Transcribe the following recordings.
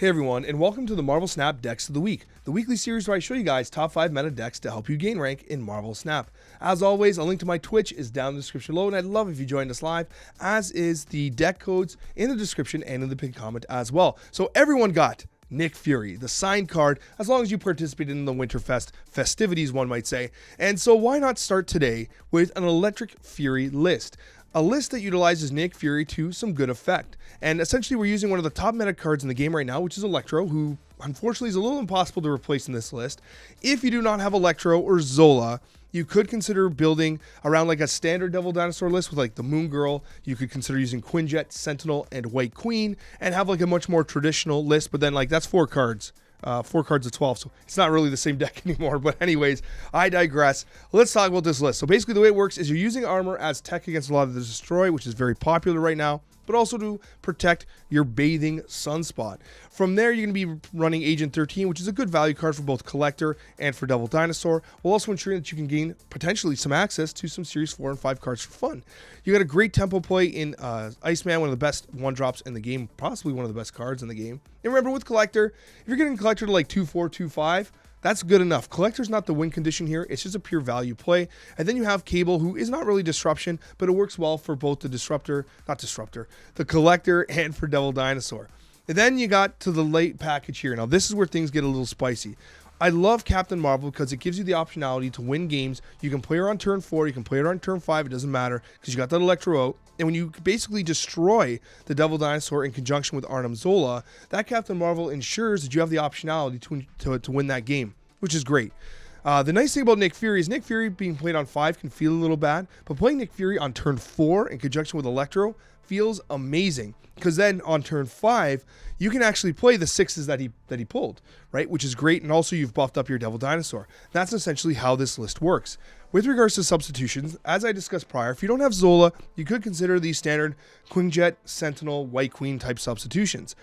Hey everyone, and welcome to the Marvel Snap Decks of the Week, the weekly series where I show you guys top 5 meta decks to help you gain rank in Marvel Snap. As always, a link to my Twitch is down in the description below, and I'd love if you joined us live, as is the deck codes in the description and in the pinned comment as well. So everyone got Nick Fury, the signed card, as long as you participated in the Winterfest festivities, one might say. And so why not start today with an Electric Fury list? A list that utilizes Nick Fury to some good effect. And essentially we're using one of the top meta cards in the game right now, which is Electro, who unfortunately is a little impossible to replace in this list. If you do not have Electro or Zola, you could consider building around like a standard Devil Dinosaur list with like the Moon Girl. You could consider using Quinjet, Sentinel, and White Queen and have like a much more traditional list, but then like that's 4 cards. 4 cards of 12, so it's not really the same deck anymore. But anyways, I digress. Let's talk about this list. So basically the way it works is you're using armor as tech against a lot of the Destroy, which is very popular right now, but also to protect your Bathing Sunspot. From there, you're going to be running Agent 13, which is a good value card for both Collector and for Devil Dinosaur, while also ensuring that you can gain potentially some access to some Series 4 and 5 cards for fun. You got a great tempo play in Iceman, one of the best 1-drops in the game, possibly one of the best cards in the game. And remember, with Collector, if you're getting Collector to like 2-4, 2-5, that's good enough. Collector's not the win condition here. It's just a pure value play. And then you have Cable, who is not really disruption, but it works well for both the the Collector and for Devil Dinosaur. And then you got to the late package here. Now, this is where things get a little spicy. I love Captain Marvel because it gives you the optionality to win games. You can play her on turn 4, you can play her on turn 5, it doesn't matter because you got that Electro out. And when you basically destroy the Devil Dinosaur in conjunction with Arnim Zola, that Captain Marvel ensures that you have the optionality to win that game, which is great. The nice thing about Nick Fury is Nick Fury being played on 5 can feel a little bad, but playing Nick Fury on turn 4 in conjunction with Electro feels amazing, because then on turn 5 you can actually play the 6s that he pulled, right, which is great. And also you've buffed up your Devil Dinosaur. That's essentially how this list works. With regards to substitutions, as I discussed prior, if you don't have Zola, you could consider the standard Quinjet, Sentinel, White Queen type substitutions.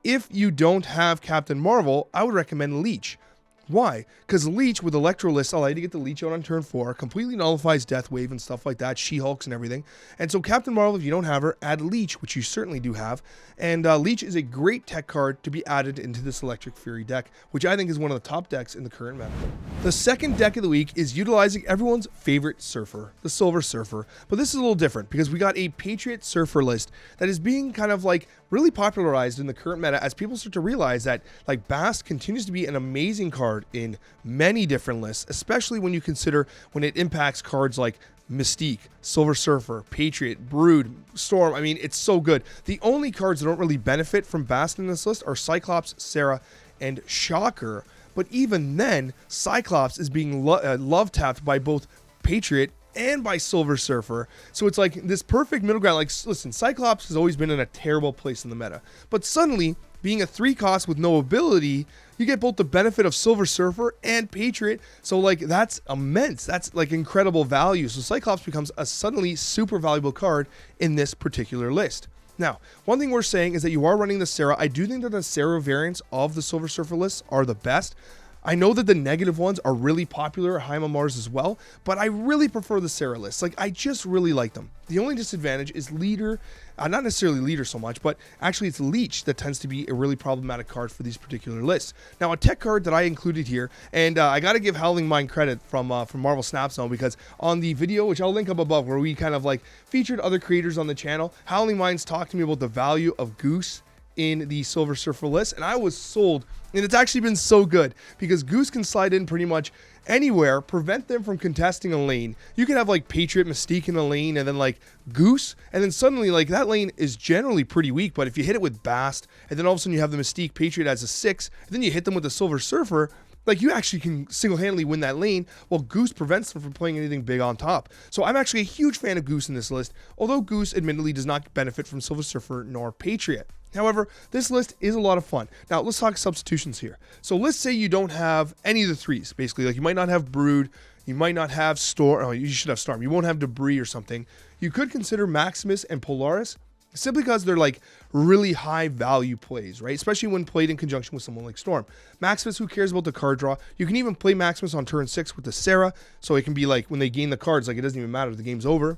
If you don't have Captain Marvel, I would recommend Leech. Why? Because Leech with Electro lists allow you to get the Leech out on turn 4, completely nullifies Death Wave and stuff like that, She-Hulks and everything. And so Captain Marvel, if you don't have her, add Leech, which you certainly do have. And Leech is a great tech card to be added into this Electric Fury deck, which I think is one of the top decks in the current meta. The second deck of the week is utilizing everyone's favorite Surfer, the Silver Surfer. But this is a little different because we got a Patriot Surfer list that is being kind of like really popularized in the current meta as people start to realize that like Bast continues to be an amazing card in many different lists, especially when you consider when it impacts cards like Mystique, Silver Surfer, Patriot, Brood, Storm. I mean, it's so good. The only cards that don't really benefit from Bast in this list are Cyclops, Sarah, and Shocker. But even then, Cyclops is being love tapped by both Patriot and by Silver Surfer. So it's like this perfect middle ground. Like, listen, Cyclops has always been in a terrible place in the meta, but suddenly being a 3 cost with no ability, you get both the benefit of Silver Surfer and Patriot. So like that's immense. That's like incredible value. So Cyclops becomes a suddenly super valuable card in this particular list. Now, one thing we're saying is that you are running the Sarah. I do think that the Sarah variants of the Silver Surfer lists are the best. I know that the negative ones are really popular, Haima Mars as well, but I really prefer the Sarah lists. Like, I just really like them. The only disadvantage is Leader, not necessarily Leader so much, but actually it's Leech that tends to be a really problematic card for these particular lists. Now, a tech card that I included here, and I got to give Howling Mind credit from Marvel Snap Zone, because on the video, which I'll link up above, where we kind of like featured other creators on the channel, Howling Minds talked to me about the value of Goose in the Silver Surfer list, and I was sold. And it's actually been so good because Goose can slide in pretty much anywhere, prevent them from contesting a lane. You can have like Patriot, Mystique in a lane, and then like Goose, and then suddenly like that lane is generally pretty weak, but if you hit it with Bast, and then all of a sudden you have the Mystique Patriot as a 6, and then you hit them with the Silver Surfer, like you actually can single-handedly win that lane, while Goose prevents them from playing anything big on top. So I'm actually a huge fan of Goose in this list, although Goose admittedly does not benefit from Silver Surfer nor Patriot. However, this list is a lot of fun. Now, let's talk substitutions here. So let's say you don't have any of the 3s, basically. Like you might not have Brood, you might not have Storm, oh, you should have Storm. You won't have Debris or something. You could consider Maximus and Polaris, simply because they're like really high value plays, right? Especially when played in conjunction with someone like Storm. Maximus, who cares about the card draw? You can even play Maximus on turn 6 with the Sarah, so it can be like when they gain the cards, like it doesn't even matter, the game's over.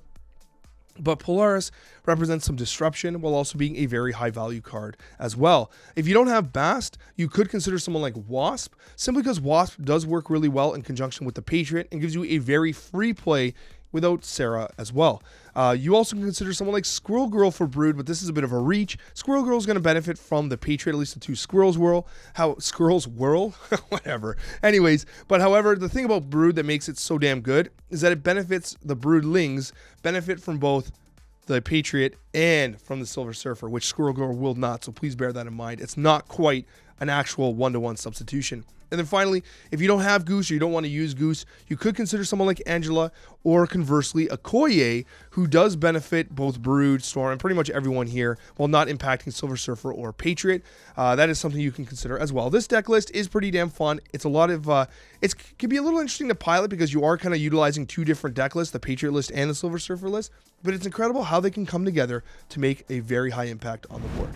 But Polaris represents some disruption while also being a very high value card as well. If you don't have Bast, you could consider someone like Wasp, simply because Wasp does work really well in conjunction with the Patriot and gives you a very free play without Sarah as well. You also can consider someone like Squirrel Girl for Brood, but this is a bit of a reach. Squirrel Girl is going to benefit from the Patriot, at least the two Squirrels whirl. How Squirrels whirl? Whatever. Anyways, but however, the thing about Brood that makes it so damn good is that it benefits the Broodlings, benefit from both the Patriot and from the Silver Surfer, which Squirrel Girl will not, so please bear that in mind. It's not quite an actual one-to-one substitution. And then finally, if you don't have Goose or you don't want to use Goose, you could consider someone like Angela or conversely Okoye, who does benefit both Brood, Storm, and pretty much everyone here while not impacting Silver Surfer or Patriot. That is something you can consider as well. This deck list is pretty damn fun. It's a lot of, it can be a little interesting to pilot because you are kind of utilizing two different deck lists, the Patriot list and the Silver Surfer list, but it's incredible how they can come together to make a very high impact on the board.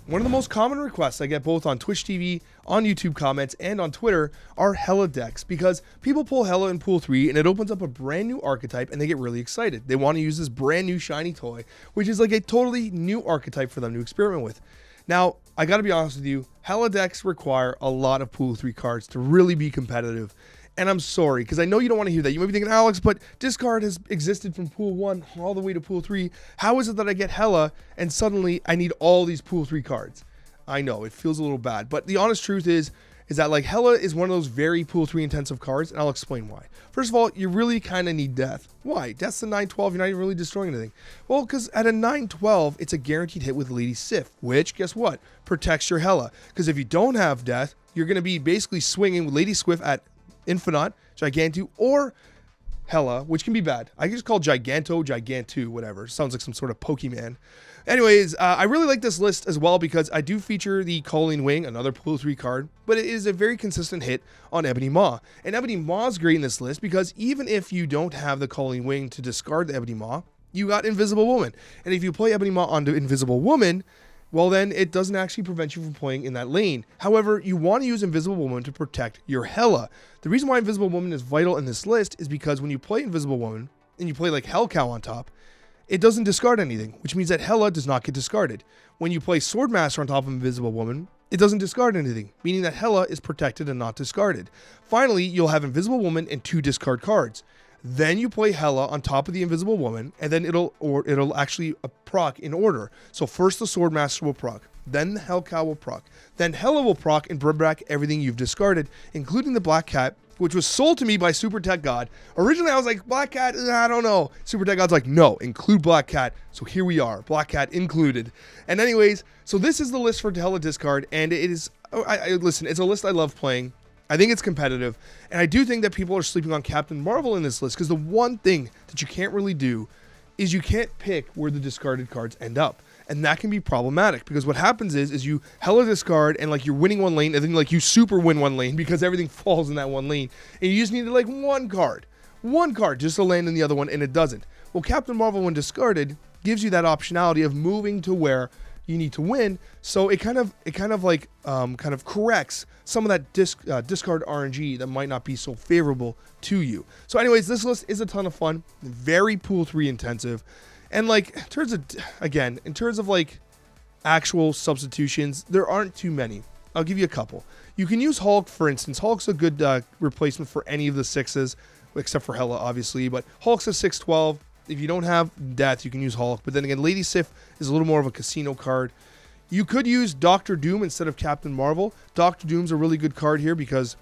One of the most common requests I get both on Twitch TV, on YouTube comments, and on Twitter are Hela decks, because people pull Hela in Pool 3 and it opens up a brand new archetype and they get really excited. They want to use this brand new shiny toy, which is like a totally new archetype for them to experiment with. Now, I gotta be honest with you, Hela decks require a lot of Pool 3 cards to really be competitive. And I'm sorry, because I know you don't want to hear that. You might be thinking, Alex, but discard has existed from Pool 1 all the way to Pool 3. How is it that I get Hela and suddenly I need all these Pool 3 cards? I know, it feels a little bad. But the honest truth is that like Hela is one of those very Pool 3 intensive cards, and I'll explain why. First of all, you really kind of need Death. Why? Death's a 9/12, you're not even really destroying anything. Well, because at a 9/12, it's a guaranteed hit with Lady Sif, which, guess what? Protects your Hela. Because if you don't have Death, you're going to be basically swinging with Lady Swift at Infinite, Gigantu, or Hela, which can be bad. I just call Gigantu, whatever. Sounds like some sort of Pokemon. Anyways, I really like this list as well because I do feature the Calling Wing, another Pool 3 card, but it is a very consistent hit on Ebony Maw. And Ebony Maw is great in this list because even if you don't have the Calling Wing to discard the Ebony Maw, you got Invisible Woman. And if you play Ebony Maw onto Invisible Woman, well then it doesn't actually prevent you from playing in that lane. However, you want to use Invisible Woman to protect your Hela. The reason why Invisible Woman is vital in this list is because when you play Invisible Woman and you play like Hell Cow on top, it doesn't discard anything, which means that Hela does not get discarded. When you play Swordmaster on top of Invisible Woman, it doesn't discard anything, meaning that Hela is protected and not discarded. Finally, you'll have Invisible Woman and 2 discard cards. Then you play Hela on top of the Invisible Woman, and then it'll actually proc in order. So first the Swordmaster will proc, then the Hell Cow will proc, then Hela will proc and bring back everything you've discarded, including the Black Cat, which was sold to me by Super Tech God. Originally, I was like, Black Cat, I don't know. Super Tech God's like, no, include Black Cat. So here we are, Black Cat included. And anyways, so this is the list for Hela discard, and it is, listen, it's a list I love playing. I think it's competitive, and I do think that people are sleeping on Captain Marvel in this list, because the one thing that you can't really do is you can't pick where the discarded cards end up. And that can be problematic because what happens is you Hela discard and like you're winning one lane and then like you super win one lane because everything falls in that one lane. And you just needed like one card just to land in the other one, and it doesn't. Well, Captain Marvel, when discarded, gives you that optionality of moving to where you need to win. So it kind of corrects some of that discard RNG that might not be so favorable to you. So anyways, this list is a ton of fun, very Pool 3 intensive. And like in terms of like actual substitutions, there aren't too many. I'll give you a couple. You can use Hulk, for instance. Hulk's a good replacement for any of the 6s, except for Hela, obviously. But Hulk's a 6/12. If you don't have Death, you can use Hulk. But then again, Lady Sif is a little more of a casino card. You could use Doctor Doom instead of Captain Marvel. Doctor Doom's a really good card here because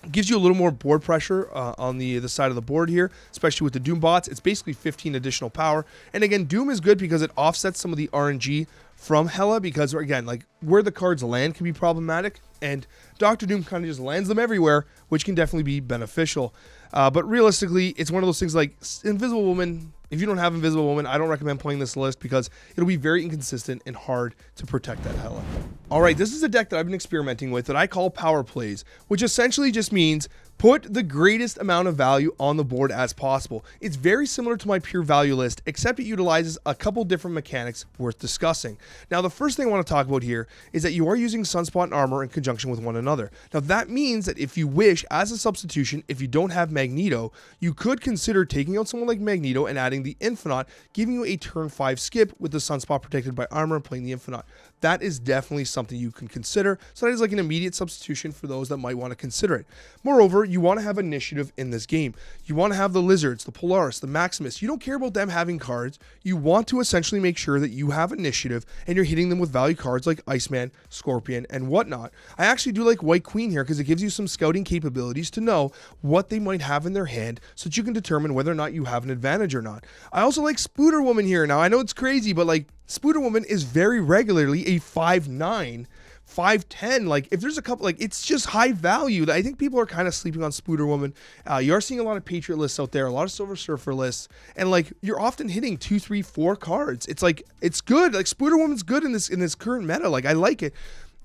it gives you a little more board pressure on the side of the board here, especially with the Doom bots. It's basically 15 additional power. And again, Doom is good because it offsets some of the RNG from Hela, because again, like where the cards land can be problematic, and Doctor Doom kind of just lands them everywhere, which can definitely be beneficial. But realistically, it's one of those things like Invisible Woman. If you don't have Invisible Woman, I don't recommend playing this list because it'll be very inconsistent and hard to protect that Hela. All right, this is a deck that I've been experimenting with that I call Power Plays, which essentially just means Put the greatest amount of value on the board as possible. It's very similar to my pure value list, except it utilizes a couple different mechanics worth discussing. Now, the first thing I want to talk about here is that you are using Sunspot and Armor in conjunction with one another. Now, that means that if you wish, as a substitution, if you don't have Magneto, you could consider taking out someone like Magneto and adding the Infinite, giving you a turn 5 skip with the Sunspot protected by Armor and playing the Infinite. That is definitely something you can consider. So that is like an immediate substitution for those that might want to consider it. Moreover, you want to have initiative in this game. You want to have the Lizards, the Polaris, the Maximus. You don't care about them having cards. You want to essentially make sure that you have initiative and you're hitting them with value cards like Iceman, Scorpion, and whatnot. I actually do like White Queen here because it gives you some scouting capabilities to know what they might have in their hand so that you can determine whether or not you have an advantage or not. I also like Spooder Woman here. Now, I know it's crazy, but like Spooder Woman is very regularly a 5'9", 5'10". Like, if there's a couple, like, it's just high value. I think people are kind of sleeping on Spooder Woman. You are seeing a lot of Patriot lists out there, a lot of Silver Surfer lists, and like, you're often hitting 2, 3, 4 cards. It's like, it's good. Like, Spooder Woman's good in this current meta. Like, I like it.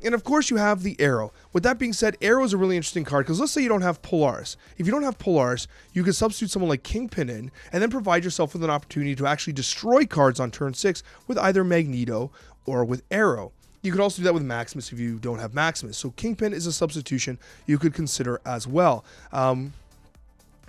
And of course, you have the Arrow. With that being said, Arrow is a really interesting card because let's say you don't have Polaris. If you don't have Polaris, you could substitute someone like Kingpin in and then provide yourself with an opportunity to actually destroy cards on turn 6 with either Magneto or with Arrow. You could also do that with Maximus if you don't have Maximus. So Kingpin is a substitution you could consider as well.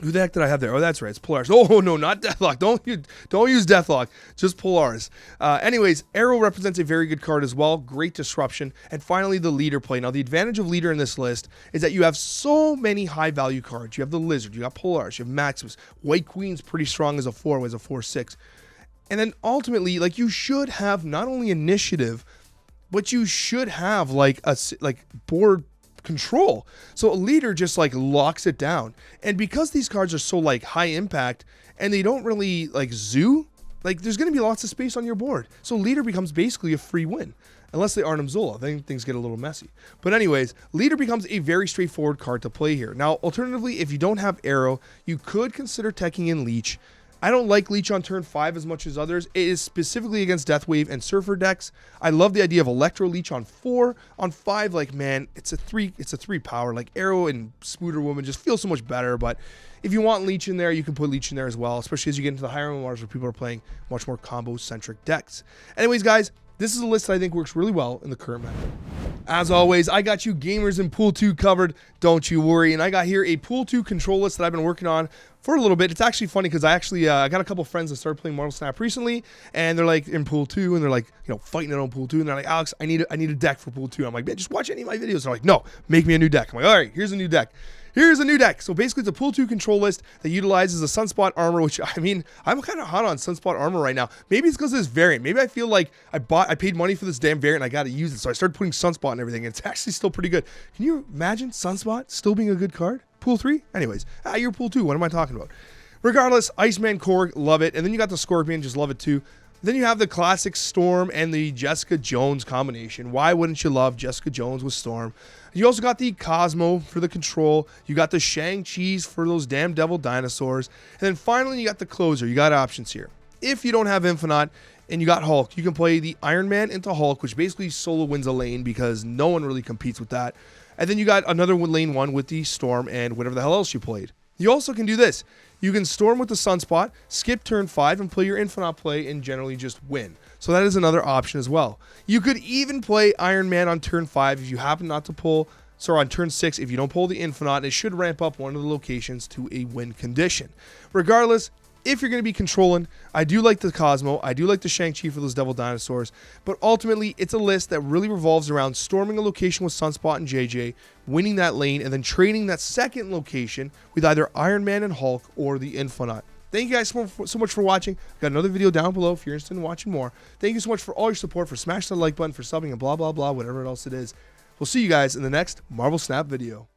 Who the heck did I have there? Oh, that's right. It's Polaris. Oh, no, not Deathlock. Don't use Deathlock. Just Polaris. Anyways, Arrow represents a very good card as well. Great disruption. And finally, the leader play. Now, the advantage of leader in this list is that you have so many high-value cards. You have the Lizard. You got Polaris. You have Maximus. White Queen's pretty strong as a 4, as a 4/6. And then ultimately, like, you should have not only initiative, but you should have, like, board control. So a leader just like locks it down. And because these cards are so like high impact and they don't really like zoo, like there's going to be lots of space on your board. So leader becomes basically a free win. Unless they Arnim Zola, then things get a little messy. But anyways, leader becomes a very straightforward card to play here. Now, alternatively, if you don't have Arrow, you could consider teching in Leech. I don't like Leech on turn 5 as much as others. It is specifically against Deathwave and Surfer decks. I love the idea of Electro Leech on 4. On 5, like, man, it's a 3 power. Like, Arrow and Spooder Woman just feel so much better. But if you want Leech in there, you can put Leech in there as well, especially as you get into the higher MMRs where people are playing much more combo-centric decks. Anyways, guys, this is a list that I think works really well in the current meta. As always, I got you gamers in Pool 2 covered. Don't you worry. And I got here a Pool 2 control list that I've been working on for a little bit. It's actually funny because I got a couple friends that started playing Marvel Snap recently, and they're like in Pool 2, and they're like, you know, fighting it on Pool 2, and they're like, Alex, I need a deck for Pool 2. I'm like, man, just watch any of my videos. They're like, no, make me a new deck. I'm like, all right, here's a new deck. Here's a new deck. So basically, it's a Pool 2 control list that utilizes a Sunspot Armor, which, I mean, I'm kind of hot on Sunspot Armor right now. Maybe it's because of this variant. Maybe I feel like I paid money for this damn variant and I got to use it. So I started putting Sunspot and everything, and it's actually still pretty good. Can you imagine Sunspot still being a good card? Pool 3? Anyways, you're Pool 2. What am I talking about? Regardless, Iceman Korg, love it. And then you got the Scorpion, just love it too. Then you have the classic Storm and the Jessica Jones combination. Why wouldn't you love Jessica Jones with Storm? You also got the Cosmo for the control. You got the Shang-Chi's for those damn devil dinosaurs. And then finally, you got the closer. You got options here. If you don't have Infinite and you got Hulk, you can play the Iron Man into Hulk, which basically solo wins a lane because no one really competes with that. And then you got another lane one with the Storm and whatever the hell else you played. You also can do this. You can Storm with the Sunspot, skip turn 5, and play your Infinite play and generally just win. So that is another option as well. You could even play Iron Man on turn 5 if you happen not to pull, sorry, on turn 6, if you don't pull the Infinite, it should ramp up one of the locations to a win condition. Regardless, if you're going to be controlling, I do like the Cosmo, I do like the Shang-Chi for those devil dinosaurs, but ultimately, it's a list that really revolves around storming a location with Sunspot and JJ, winning that lane, and then trading that second location with either Iron Man and Hulk or the Infinite. Thank you guys so much for watching. I've got another video down below if you're interested in watching more. Thank you so much for all your support, for smashing the like button, for subbing, and blah, blah, blah, whatever else it is. We'll see you guys in the next Marvel Snap video.